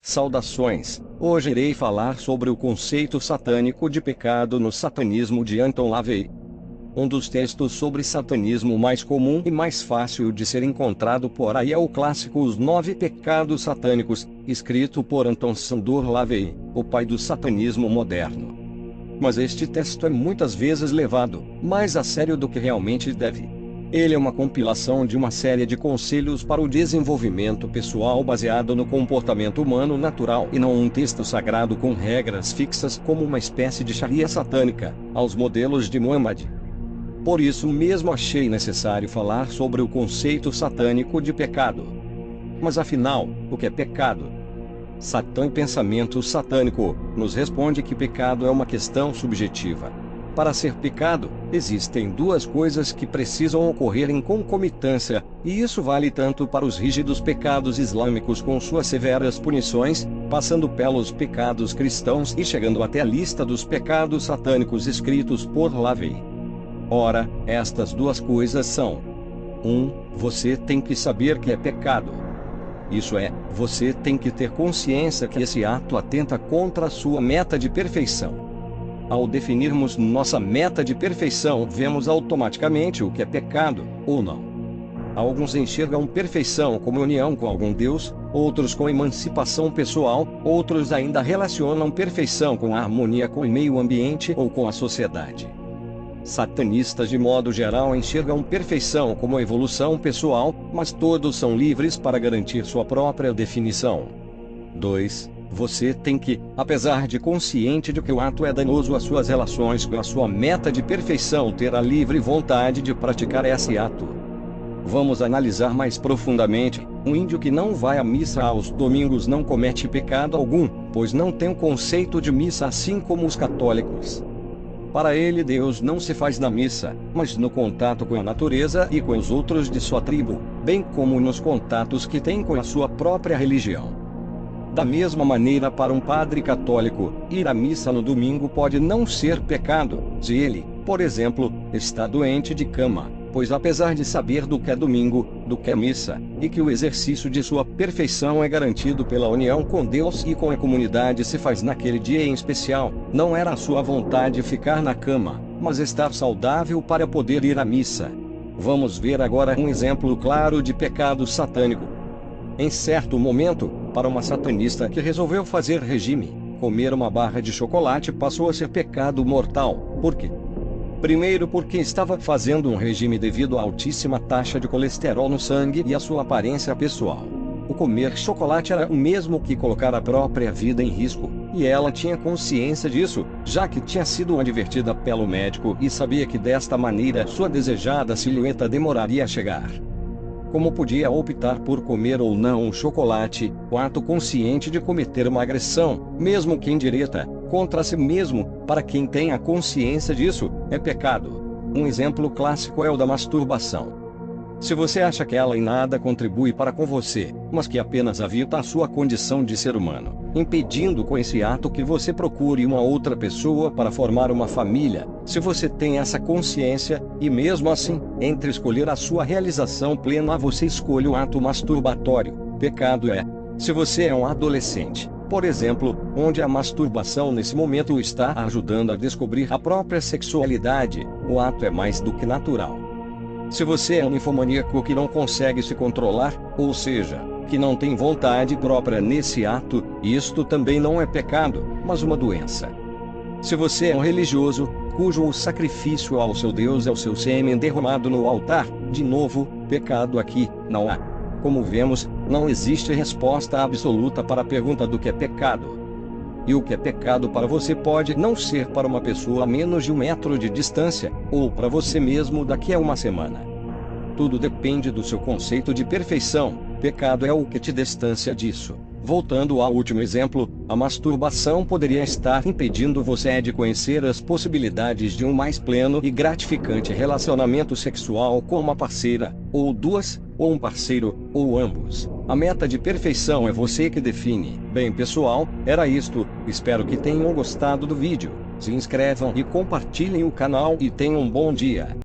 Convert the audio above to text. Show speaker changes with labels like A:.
A: Saudações! Hoje irei falar sobre o conceito satânico de pecado no Satanismo de Anton LaVey. Um dos textos sobre satanismo mais comum e mais fácil de ser encontrado por aí é o clássico Os 9 Pecados Satânicos, escrito por Anton Szandor LaVey, o pai do satanismo moderno. Mas este texto é muitas vezes levado mais a sério do que realmente deve. Ele é uma compilação de uma série de conselhos para o desenvolvimento pessoal baseado no comportamento humano natural e não um texto sagrado com regras fixas como uma espécie de sharia satânica, aos modelos de Muhammad. Por isso mesmo achei necessário falar sobre o conceito satânico de pecado. Mas afinal, o que é pecado? Satã, pensamento satânico, nos responde que pecado é uma questão subjetiva. Para ser pecado, existem duas coisas que precisam ocorrer em concomitância, e isso vale tanto para os rígidos pecados islâmicos com suas severas punições, passando pelos pecados cristãos e chegando até a lista dos pecados satânicos escritos por LaVey. Ora, estas duas coisas são: 1. Você tem que saber que é pecado. Isso é, você tem que ter consciência que esse ato atenta contra a sua meta de perfeição. Ao definirmos nossa meta de perfeição, vemos automaticamente o que é pecado, ou não. Alguns enxergam perfeição como união com algum Deus, outros com emancipação pessoal, outros ainda relacionam perfeição com a harmonia com o meio ambiente ou com a sociedade. Satanistas de modo geral enxergam perfeição como evolução pessoal, mas todos são livres para garantir sua própria definição. 2. Você tem que, apesar de consciente de que o ato é danoso às suas relações com a sua meta de perfeição, ter a livre vontade de praticar esse ato. Vamos analisar mais profundamente. Um índio que não vai à missa aos domingos não comete pecado algum, pois não tem o conceito de missa assim como os católicos. Para ele, Deus não se faz na missa, mas no contato com a natureza e com os outros de sua tribo, bem como nos contatos que tem com a sua própria religião. Da mesma maneira, para um padre católico, ir à missa no domingo pode não ser pecado, se ele, por exemplo, está doente de cama, pois apesar de saber do que é domingo, do que é missa, e que o exercício de sua perfeição é garantido pela união com Deus e com a comunidade se faz naquele dia em especial, não era a sua vontade ficar na cama, mas estar saudável para poder ir à missa. Vamos ver agora um exemplo claro de pecado satânico. Em certo momento, para uma satanista que resolveu fazer regime, comer uma barra de chocolate passou a ser pecado mortal. Por quê? Primeiro, porque estava fazendo um regime devido à altíssima taxa de colesterol no sangue e à sua aparência pessoal. O comer chocolate era o mesmo que colocar a própria vida em risco, e ela tinha consciência disso, já que tinha sido advertida pelo médico e sabia que desta maneira sua desejada silhueta demoraria a chegar. Como podia optar por comer ou não um chocolate, o ato consciente de cometer uma agressão, mesmo que indireta, contra si mesmo, para quem tem a consciência disso, é pecado. Um exemplo clássico é o da masturbação. Se você acha que ela em nada contribui para com você, mas que apenas evita a sua condição de ser humano, impedindo com esse ato que você procure uma outra pessoa para formar uma família, se você tem essa consciência, e mesmo assim, entre escolher a sua realização plena você escolhe o ato masturbatório, pecado é. Se você é um adolescente, por exemplo, onde a masturbação nesse momento o está ajudando a descobrir a própria sexualidade, o ato é mais do que natural. Se você é um ninfomaníaco que não consegue se controlar, ou seja, que não tem vontade própria nesse ato, isto também não é pecado, mas uma doença. Se você é um religioso, cujo sacrifício ao seu Deus é o seu sêmen derramado no altar, de novo, pecado aqui, não há. Como vemos, não existe resposta absoluta para a pergunta do que é pecado. E o que é pecado para você pode não ser para uma pessoa a menos de 1 metro de distância, ou para você mesmo daqui a uma semana. Tudo depende do seu conceito de perfeição. Pecado é o que te distancia disso. Voltando ao último exemplo, a masturbação poderia estar impedindo você de conhecer as possibilidades de um mais pleno e gratificante relacionamento sexual com uma parceira, ou duas, ou um parceiro, ou ambos. A meta de perfeição é você que define. Bem, pessoal, era isto. Espero que tenham gostado do vídeo. Se inscrevam e compartilhem o canal e tenham um bom dia.